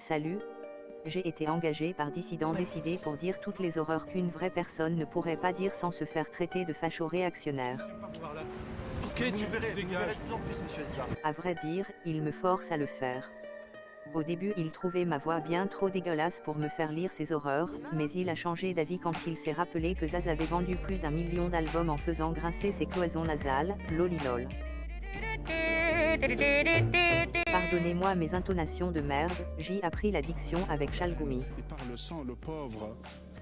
Salut. J'ai été engagé par dissidents décidés pour dire toutes les horreurs qu'une vraie personne ne pourrait pas dire sans se faire traiter de facho réactionnaire. Ok, tu verrais de plus en plus, monsieur Azar. À vrai dire, il me force à le faire. Au début il trouvait ma voix bien trop dégueulasse pour me faire lire ces horreurs, mais il a changé d'avis quand il s'est rappelé que Zaz avait vendu plus d'1 million d'albums en faisant grincer ses cloisons nasales, lolilol. Pardonnez-moi mes intonations de merde, j'ai appris la diction avec Chalgoumi. Et par le sang, le pauvre,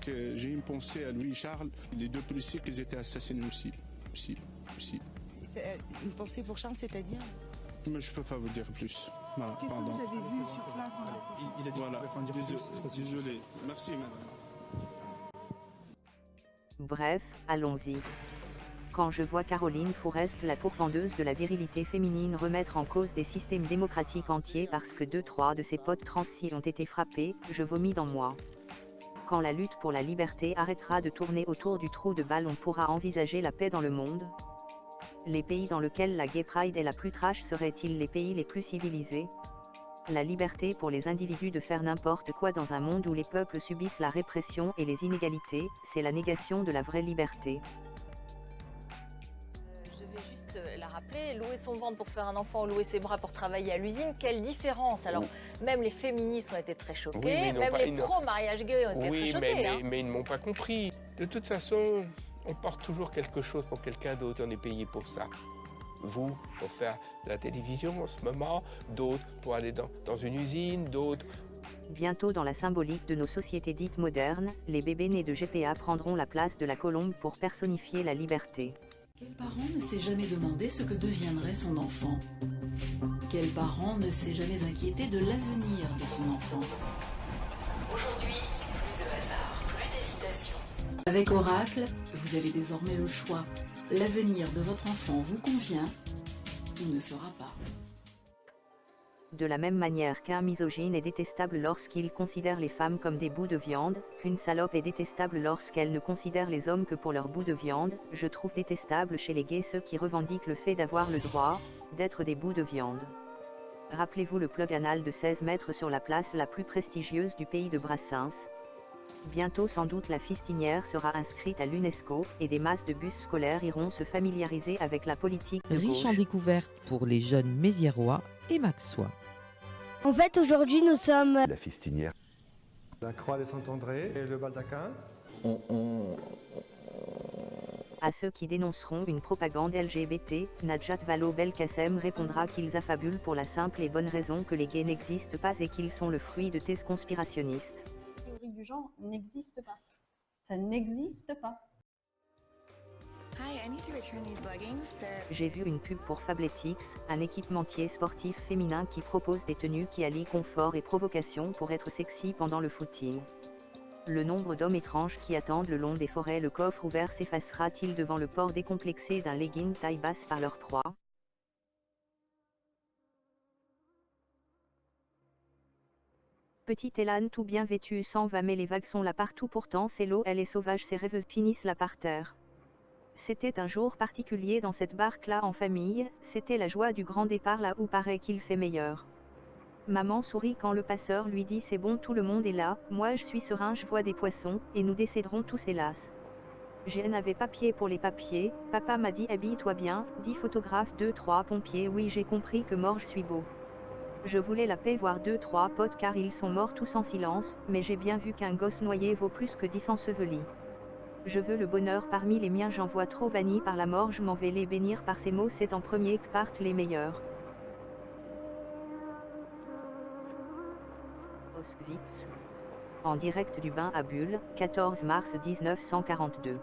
que j'ai une pensée à lui, Charles, les 2 policiers qui étaient assassinés aussi. Une pensée pour Charles, c'est-à-dire? Mais je peux pas vous dire plus. Voilà, Qu'est-ce que pardon. vous avez vu sur place Il a dit Voilà, qu'on pouvait pas en dire plus. désolé. Merci, madame. Bref, allons-y. Quand je vois Caroline Fourest, la pourfendeuse de la virilité féminine, remettre en cause des systèmes démocratiques entiers parce que 2-3 de ses potes transis ont été frappés, je vomis dans moi. Quand la lutte pour la liberté arrêtera de tourner autour du trou de balle, on pourra envisager la paix dans le monde. Les pays dans lesquels la gay pride est la plus trash seraient-ils les pays les plus civilisés? La liberté pour les individus de faire n'importe quoi dans un monde où les peuples subissent la répression et les inégalités, c'est la négation de la vraie liberté. Je vais juste la rappeler, louer son ventre pour faire un enfant, louer ses bras pour travailler à l'usine, quelle différence? Alors, même les féministes ont été très choqués, Oui, même les pro-mariage gay ont été très choqués. Mais ils ne m'ont pas compris. De toute façon, on porte toujours quelque chose pour quelqu'un d'autre, on est payé pour ça. Vous, pour faire de la télévision en ce moment, d'autres pour aller dans une usine, d'autres... Bientôt dans la symbolique de nos sociétés dites modernes, les bébés nés de GPA prendront la place de la colombe pour personnifier la liberté. Quel parent ne s'est jamais demandé ce que deviendrait son enfant? Quel parent ne s'est jamais inquiété de l'avenir de son enfant? Aujourd'hui, plus de hasard, plus d'hésitation. Avec Oracle, vous avez désormais le choix. L'avenir de votre enfant vous convient, il ne sera pas. De la même manière qu'un misogyne est détestable lorsqu'il considère les femmes comme des bouts de viande, qu'une salope est détestable lorsqu'elle ne considère les hommes que pour leurs bouts de viande, je trouve détestable chez les gays ceux qui revendiquent le fait d'avoir le droit d'être des bouts de viande. Rappelez-vous le plug anal de 16 mètres sur la place la plus prestigieuse du pays de Brassens. Bientôt sans doute la fistinière sera inscrite à l'UNESCO, et des masses de bus scolaires iront se familiariser avec la politique de Riche en gauche. découvertes pour les jeunes méziérois et maxois. En fait, aujourd'hui, nous sommes... La fistinière. La croix de Saint-André et le baldaquin. À ceux qui dénonceront une propagande LGBT, Najat Vallaud-Belkacem répondra qu'ils affabulent pour la simple et bonne raison que les gays n'existent pas et qu'ils sont le fruit de thèses conspirationnistes. La théorie du genre n'existe pas. Ça n'existe pas. J'ai vu une pub pour Fabletics, un équipementier sportif féminin qui propose des tenues qui allient confort et provocation pour être sexy pendant le footing. Le nombre d'hommes étranges qui attendent le long des forêts le coffre ouvert s'effacera-t-il devant le port décomplexé d'un legging taille basse par leur proie? Petite Hélène tout bien vêtue s'en va mais les vagues sont là partout pourtant c'est l'eau elle est sauvage ses rêveuses finissent là par terre. C'était un jour particulier dans cette barque-là en famille, c'était la joie du grand départ là où paraît qu'il fait meilleur. Maman sourit quand le passeur lui dit c'est bon tout le monde est là, moi je suis serein je vois des poissons, et nous décéderons tous hélas. Je n'avais pas pied pour les papiers, papa m'a dit habille-toi bien, dit photographe 2-3 pompiers oui j'ai compris que mort je suis beau. Je voulais la paix voir 2-3 potes car ils sont morts tous en silence, mais j'ai bien vu qu'un gosse noyé vaut plus que 10 ensevelis. Je veux le bonheur parmi les miens j'en vois trop bannis par la mort je m'en vais les bénir par ces mots c'est en premier que partent les meilleurs. Auschwitz. En direct du bain à Bulle, 14 mars 1942.